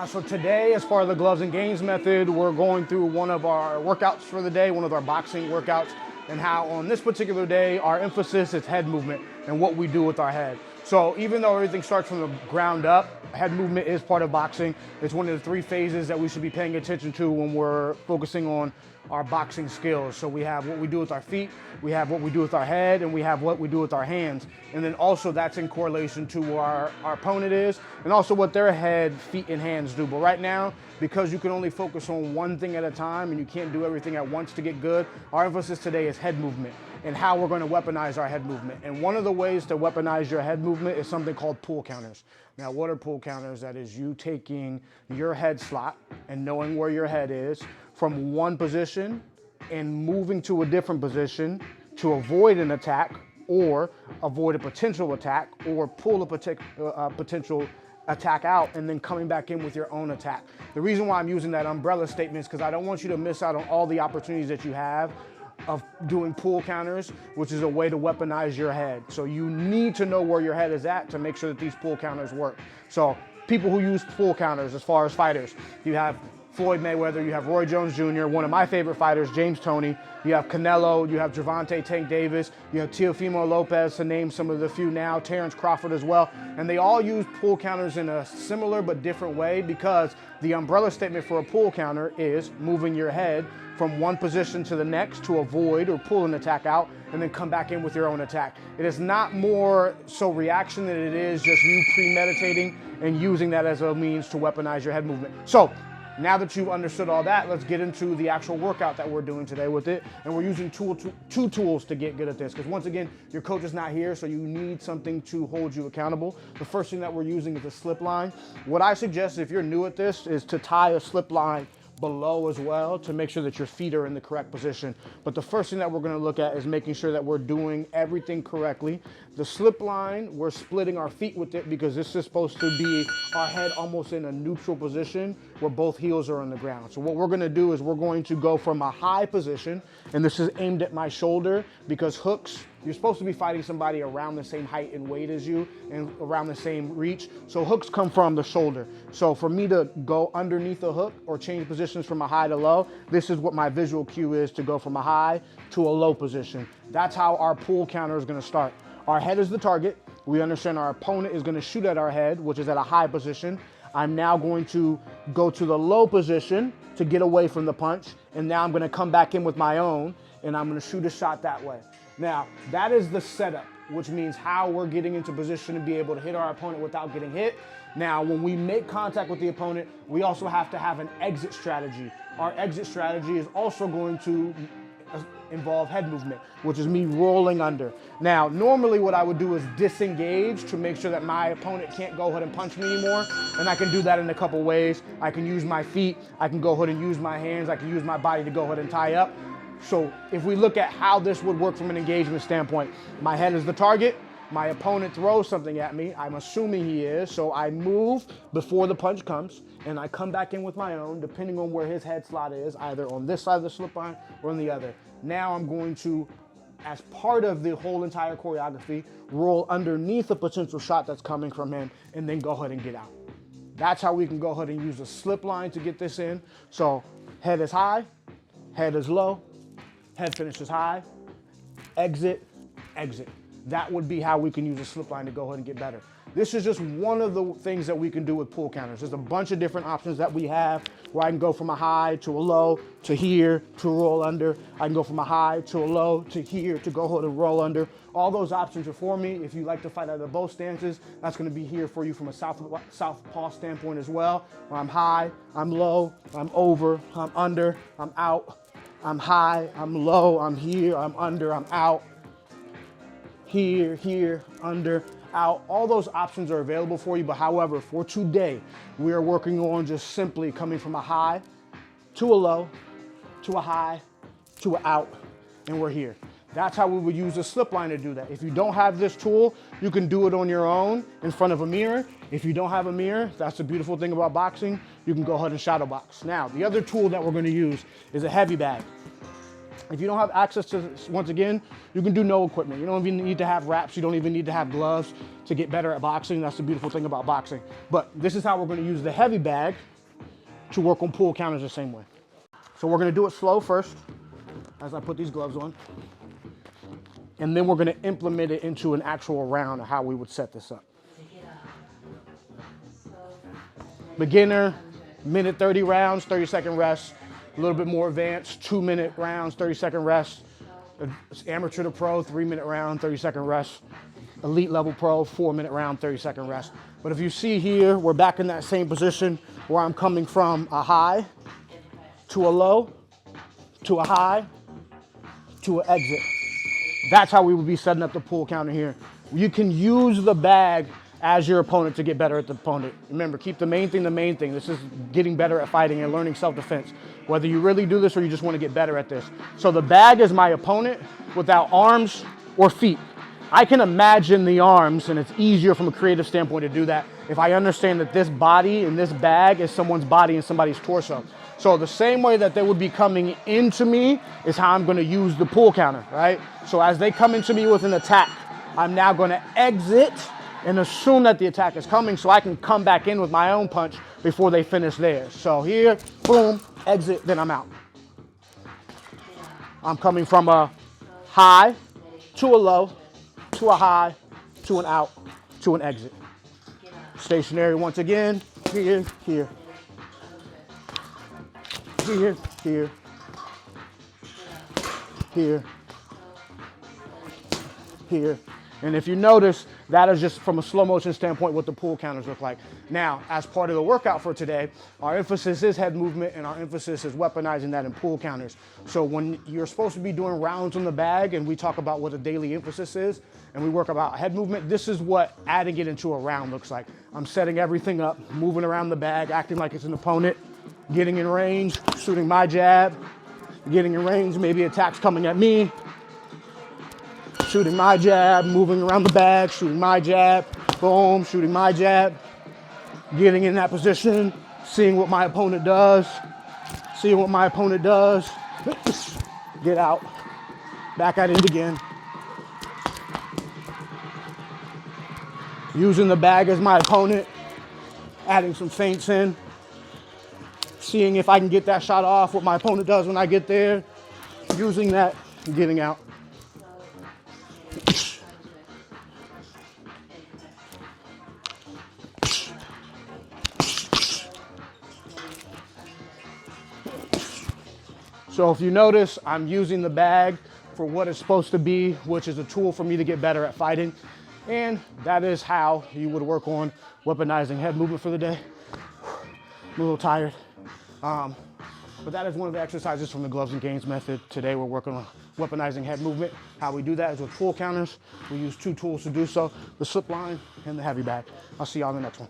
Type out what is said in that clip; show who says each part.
Speaker 1: So today, as far as the gloves and gains method, we're going through one of our workouts for the day, one of our boxing workouts, and how on this particular day, our emphasis is head movement and what we do with our head. So even though everything starts from the ground up, head movement is part of boxing. It's one of the three phases that we should be paying attention to when we're focusing on our boxing skills. So we have what we do with our feet, we have what we do with our head, and we have what we do with our hands. And then also that's in correlation to where our opponent is, and also what their head, feet, and hands do. But right now, because you can only focus on one thing at a time and you can't do everything at once to get good, our emphasis today is head movement and how we're going to weaponize our head movement. And one of the ways to weaponize your head movement is something called pull counters. Now, what are pull counters? That is you taking your head slot and knowing where your head is from one position and moving to a different position to avoid an attack or avoid a potential attack or pull a potential attack out and then coming back in with your own attack. The reason why I'm using that umbrella statement is because I don't want you to miss out on all the opportunities that you have of doing pull counters, which is a way to weaponize your head. So you need to know where your head is at to make sure that these pull counters work. So people who use pull counters as far as fighters, you have Floyd Mayweather, you have Roy Jones Jr., one of my favorite fighters, James Toney, you have Canelo, you have Gervonta Tank Davis, you have Teofimo Lopez, to name some of the few now, Terrence Crawford as well. And they all use pull counters in a similar but different way because the umbrella statement for a pull counter is moving your head from one position to the next to avoid or pull an attack out and then come back in with your own attack. It is not more so reaction than it is just you premeditating and using that as a means to weaponize your head movement. So now that you've understood all that, let's get into the actual workout that we're doing today with it. And we're using two tools to get good at this. Because once again, your coach is not here, so you need something to hold you accountable. The first thing that we're using is a slip line. What I suggest if you're new at this is to tie a slip line below as well to make sure that your feet are in the correct position. But the first thing that we're going to look at is making sure that we're doing everything correctly. The slip line, we're splitting our feet with it because this is supposed to be our head almost in a neutral position where both heels are on the ground. So what we're going to do is we're going to go from a high position, and this is aimed at my shoulder because hooks, you're supposed to be fighting somebody around the same height and weight as you and around the same reach. So hooks come from the shoulder. So for me to go underneath a hook or change positions from a high to low, this is what my visual cue is to go from a high to a low position. That's how our pull counter is going to start. Our head is the target. We understand our opponent is going to shoot at our head, which is at a high position. I'm now going to go to the low position to get away from the punch. And now I'm going to come back in with my own and I'm going to shoot a shot that way. Now, that is the setup, which means how we're getting into position to be able to hit our opponent without getting hit. Now, when we make contact with the opponent, we also have to have an exit strategy. Our exit strategy is also going to involve head movement, which is me rolling under. Now, normally what I would do is disengage to make sure that my opponent can't go ahead and punch me anymore. And I can do that in a couple ways. I can use my feet. I can go ahead and use my hands. I can use my body to go ahead and tie up. So if we look at how this would work from an engagement standpoint, my head is the target. My opponent throws something at me. I'm assuming he is. So I move before the punch comes and I come back in with my own, depending on where his head slot is, either on this side of the slip line or on the other. Now I'm going to, as part of the whole entire choreography, roll underneath a potential shot that's coming from him and then go ahead and get out. That's how we can go ahead and use a slip line to get this in. So head is high, head is low, head finishes high, exit, exit. That would be how we can use a slip line to go ahead and get better. This is just one of the things that we can do with pull counters. There's a bunch of different options that we have where I can go from a high to a low to here to roll under. I can go from a high to a low to here to go ahead and roll under. All those options are for me. If you like to fight out of both stances, that's going to be here for you from a southpaw standpoint as well. Where I'm high, I'm low, I'm over, I'm under, I'm out. I'm high, I'm low, I'm here, I'm under, I'm out. Here, under, out. All those options are available for you, but however, for today, we are working on just simply coming from a high to a low, to a high, to an out, and we're here. That's how we would use a slip line to do that. If you don't have this tool, you can do it on your own in front of a mirror. If you don't have a mirror, that's the beautiful thing about boxing. You can go ahead and shadow box. Now, the other tool that we're going to use is a heavy bag. If you don't have access to this, once again, you can do no equipment. You don't even need to have wraps. You don't even need to have gloves to get better at boxing. That's the beautiful thing about boxing. But this is how we're going to use the heavy bag to work on pull counters the same way. So we're going to do it slow first as I put these gloves on. And then we're going to implement it into an actual round of how we would set this up. Beginner, minute 30 rounds, 30-second rest. A little bit more advanced, 2-minute rounds, 30-second rest. Amateur to pro, 3-minute round, 30-second rest. Elite level pro, 4-minute round, 30-second rest. But if you see here, we're back in that same position where I'm coming from a high to a low, to a high, to an exit. That's how we would be setting up the pull counter here. You can use the bag as your opponent to get better at the opponent. Remember, keep the main thing the main thing. This is getting better at fighting and learning self-defense. Whether you really do this or you just want to get better at this. So the bag is my opponent without arms or feet. I can imagine the arms, and it's easier from a creative standpoint to do that if I understand that this body and this bag is someone's body and somebody's torso. So the same way that they would be coming into me is how I'm going to use the pull counter, right? So as they come into me with an attack, I'm now going to exit and assume that the attack is coming so I can come back in with my own punch before they finish theirs. So here, boom, exit, then I'm out. I'm coming from a high to a low, to a high, to an out, to an exit. Stationary once again, here, here. Here, here, here, here. And if you notice, that is just from a slow motion standpoint what the pull counters look like. Now, as part of the workout for today, our emphasis is head movement and our emphasis is weaponizing that in pull counters. So when you're supposed to be doing rounds on the bag and we talk about what the daily emphasis is and we work about head movement, this is what adding it into a round looks like. I'm setting everything up, moving around the bag, acting like it's an opponent, getting in range, shooting my jab, getting in range, maybe attacks coming at me, shooting my jab, moving around the bag, shooting my jab, boom, shooting my jab, getting in that position, seeing what my opponent does, get out, back at it again. Using the bag as my opponent, adding some feints in, seeing if I can get that shot off, what my opponent does when I get there, using that, and getting out. So if you notice, I'm using the bag for what it's supposed to be, which is a tool for me to get better at fighting. And that is how you would work on weaponizing head movement for the day. I'm a little tired. But that is one of the exercises from the gloves and gains method. Today we're working on weaponizing head movement. How we do that is with pull counters. We use two tools to do so, the slip line and the heavy bag. I'll see y'all in the next one.